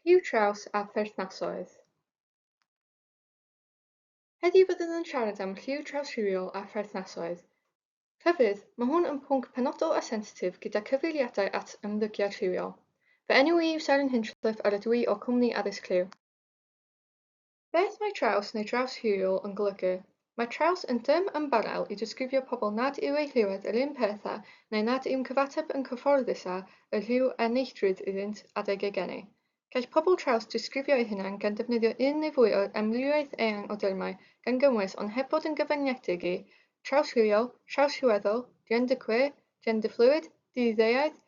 Rhyw, Traws a Pherthnasoedd. Heddiw byddwn yn siarad am rhyw trawsrhywiol a pherthnasoedd. Rhyfydd, mae hwn yn pwnc penodol a sensitif gyda cyfeiriadau at ymddygiad rhywiol. Fy enw i yw Seren Hinchliffe a rydw i o Cwmni Addysg Rhyw. Beth mae traws neu trawsrhywiol yn golygu? Mae traws yn dyrm ymbarél i disgrifio pobl nad yw eu rhywedd yr un peth â neu nad yw'n cyfateb yn cyfforddus â y rhyw a neilltrwyd iddynt adeg ei geni. Gall pobl traws disgrifio eu hunain gan defnyddio un neu fwy o amrywiaeth eang o dyrmau gan gynnwys ond heb bod yn gyfyngedig i trawsrhywiol, trawsrhyweddol, gender queer, gender fluid, di-ddeuaidd,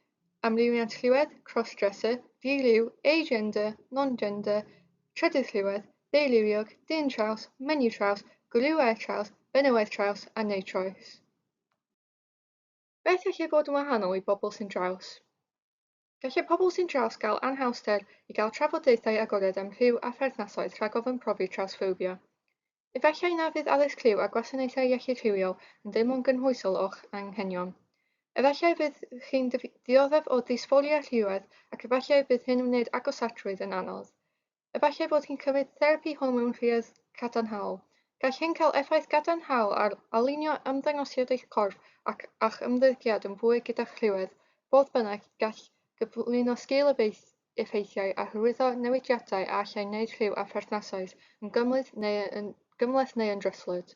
amrywiant rhywedd, cross-dresser, di-ryw, agender, non-gender, trydydd rhywedd, ddeurywiog, dyn traws, menyw traws, gwrywaidd traws, benywaidd traws a neu troes. Beth gallu bod yn wahanol i bobl sy'n traws? Gallai pobl sy'n traws gael anhawster i gael trafodaethau agored am rhyw a pherthnasoedd rhag ofn profi trawsffobia. Efallai na fydd addysg rhyw a gwasanaethau iechyd rhywiol yn dim ond gynhwysol o'ch anghenion. Efallai fydd chi'n dioddef o ddisfolia rhywedd ac efallai bydd hyn yn wneud agosartrwydd yn anodd. Efallai bod chi'n cymryd therapi hormon rhydd cadarnhaol. Gall hyn cael effaith gadarnhaol ar alinio ymddangosiad eich corff a'ch ymddygiad yn fwy gyda'ch rhywedd. Fodd bynnag, gall gyflwyno sgil effeithiau a hyrwyddo newidiadau a allai wneud rhyw a pherthnasoedd yn gymhleth neu yn dryslyd.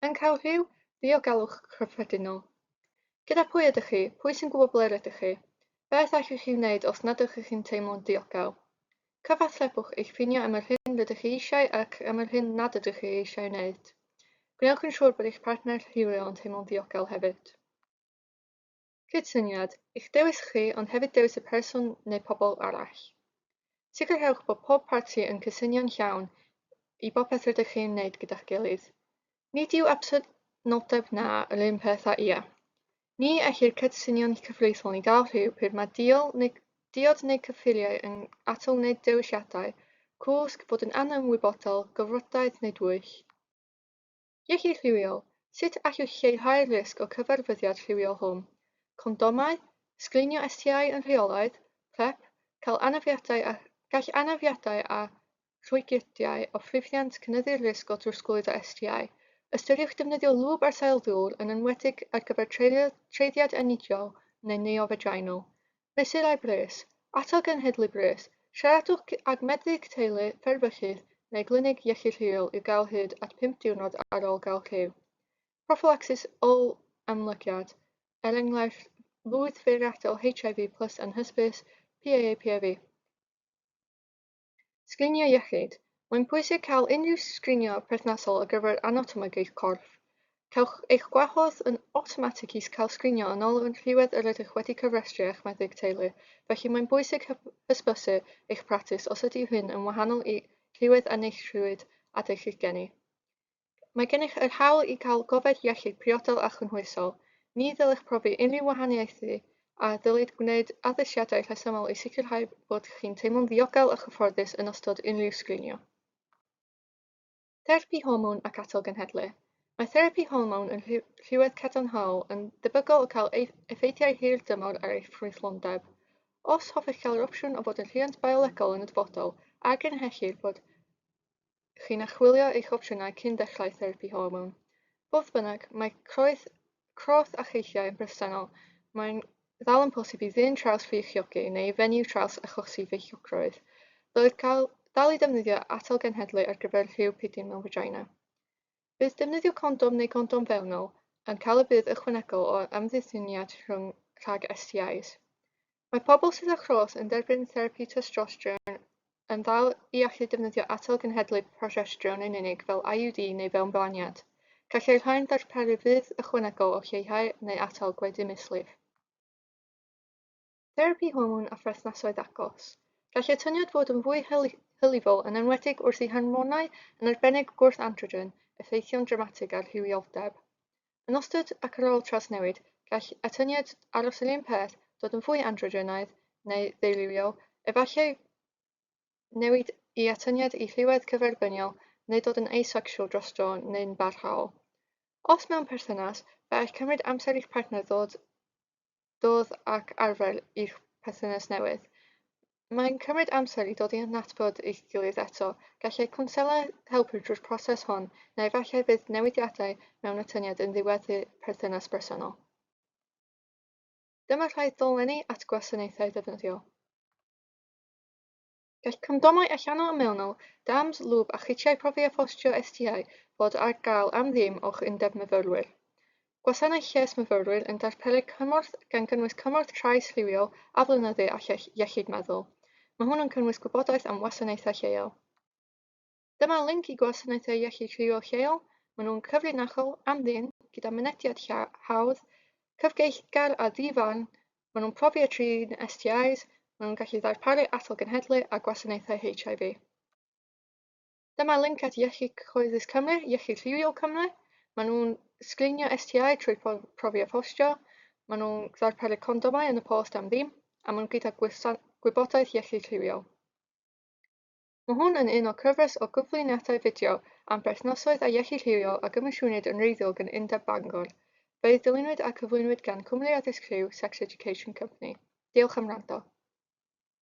Yn cael rhyw, diogelwch cyffredinol. Gyda pwy ydych chi? Pwy sy'n gwybod ble rydych chi? Beth allwch chi wneud os nad ydych chi'n teimlo'n diogel? Cyfathrebwch eich ffinio am yr hyn rydych chi eisiau ac am yr hyn nad ydych chi eisiau wneud. Gwnewch yn siŵr bod eich partner rhywiol yn teimlo'n ddiogel hefyd. Cydsyniad, eich dewis chi ond hefyd dewis y person neu pobl arall. Sicrhewch bod pob parti yn cysynio'n llawn i bopeth rydych chi'n wneud gyda'ch gilydd. Nid yw absenoldeb na yr un peth â ia. Ni ellir cydsynion cyfreithlon i gael rhyw pryd mae diod neu cyffuriau yn atal wneud dewisiadau, cwsg, fod yn anymwybodol, gyfrodaeth neu dwyll. Iechyd rhywiol, sut allwch lleihau'r risg o cyfarfyddiad rhywiol hwn? Condomau, sglinio STI yn rheolaidd, PrEP, gall anafiadau a rhwygidiau o ffurfiant cynyddu'r risg o drosglwyddo STI. Ystyriwch defnyddio lwb ar sail ddŵr yn enwedig ar gyfer treiddiad enidiol neu neovaginal. Mesurau bres, atal genhedlu bres, siaradwch ag meddyg teulu, fferbychydd neu glinig iechyd rhywiol i'w gael hyd at 5 diwrnod ar ôl gael rhyw. Prophylacsis ôl-amlygiad, er enghraifft lwyth feirniadol HIV+ yn hysbys, PAPV. Sgrinio iechyd. Mae'n pwysig cael unrhyw sgrinio perthnasol ar gyfer anatomeg eich corff. Cewch eich gwahodd yn awtomatig i cael sgrinio yn ôl yn rhywedd yr ydych wedi cyfrestru eich meddyg teulu, felly mae'n bwysig hysbysu eich pratis os ydy hyn yn wahanol i rhywedd a neilltrwyd adeg eich geni. Mae gennych yr hawl i cael gofed iechyd priodol a chynhwysol. Ni ddylech profi unrhyw wahaniaethu a ddylid gwneud addasiadau rhesymol i sicrhau bod chi'n teimlo'n ddiogel a chyfforddus yn ystod unrhyw sgrinio. Therapi hormon ac atal genhedlu. Mae therapi hormon yn rhywedd cadarnhaol yn debygol o cael effeithiau hir dymor ar eich ffrwythlondeb. Os hoffech cael yr opsiwn o fod yn rhiant biolegol yn y dyfodol, argynhechir bod chi'n achwilio eich opsiynau cyn dechrau therapi hormon. Fodd bynnag, mae croth a cheithiau yn bresennol. Mae'n ddal yn posib i ddyn traws feichiogi neu fenyw traws achosi feichiogrwydd. Dylid cael dal i defnyddio atal genhedlu ar gyfer rhyw pidyn mewn vagina. Bydd defnyddio condom neu condom fewnol yn cael y bydd ychwanegol o ymddisyniad rhag STIs. Mae pobl sydd â chros yn derbyn therapi testosteron yn ddal i allu defnyddio atal genhedlu progesteron yn unig fel IUD neu fewnbaniad. Gallai'r rhain ddarparu fydd ychwanegol o lleihau neu atal gweddi mislif. Therapi hormon a pherthnasoedd agos. Gall y tyniad fod yn fwy hylifol yn enwedig wrth i hormonau yn arbennig gwrth androgen effeithio'n dramatig ar rhywioldeb. Yn ystod ac ar ôl trawsnewid, gall atyniad aros yr un peth, dod yn fwy androgenaidd neu ddeurywiol, efallai newid i atyniad i rhywedd cyferbyniol neu dod yn asexual dros dro neu'n barhaol. Os mewn perthynas, fe eich cymryd amser i'ch partner ddod ac arfer i'ch perthynas newydd. Mae'n cymryd amser i dod i adnabod eich gilydd eto. Gallai cwnsela helpu drwy'r proses hon, neu efallai bydd newidiadau mewn atyniad yn ddiweddu perthynas bersonol. Dyma rhai ddolenni at gwasanaethau defnyddio. Gall condomau allanol a mewnol, dams, lwb a chitiau profi a phostio STI fod ar gael am ddim o'ch undeb myfyrwyr. Gwasanaeth lles myfyrwyr yn darperu cymorth gan gynnwys cymorth trais rhywiol a flynyddu a iechyd meddwl. Mae hwn yn cynnwys gwybodaeth am wasanaethau lleol. Dyma linc i gwasanaethau iechyd rhywiol lleol. Maen nhw'n cyfrinachol am ddim gyda mynediad hawdd, cyfgeillgar a ddifan. Maen nhw'n profi a trin STIs. Maen nhw'n gallu ddarparu atal genhedlu a gwasanaethau HIV. Dyma linc at Iechyd Cyhoeddus Cymru, Iechyd Rhywiol Cymru. Maen nhw'n sgrinio STI trwy profi a phostio. Maen nhw'n ddarparu condomau yn y post am ddim, a maen nhw gyda gwybodaeth iechyd rhywiol. Mae hwn yn un o cyfres o gyflwyniadau fideo am berthnasoedd a iechyd rhywiol a gymysiwnwyd yn wreiddiol gan Undeb Bangor. Fe'i dilynwyd a cyflwynwyd gan Cwmni Addysg Rhyw, Sex Education Company. Diolch am wrando.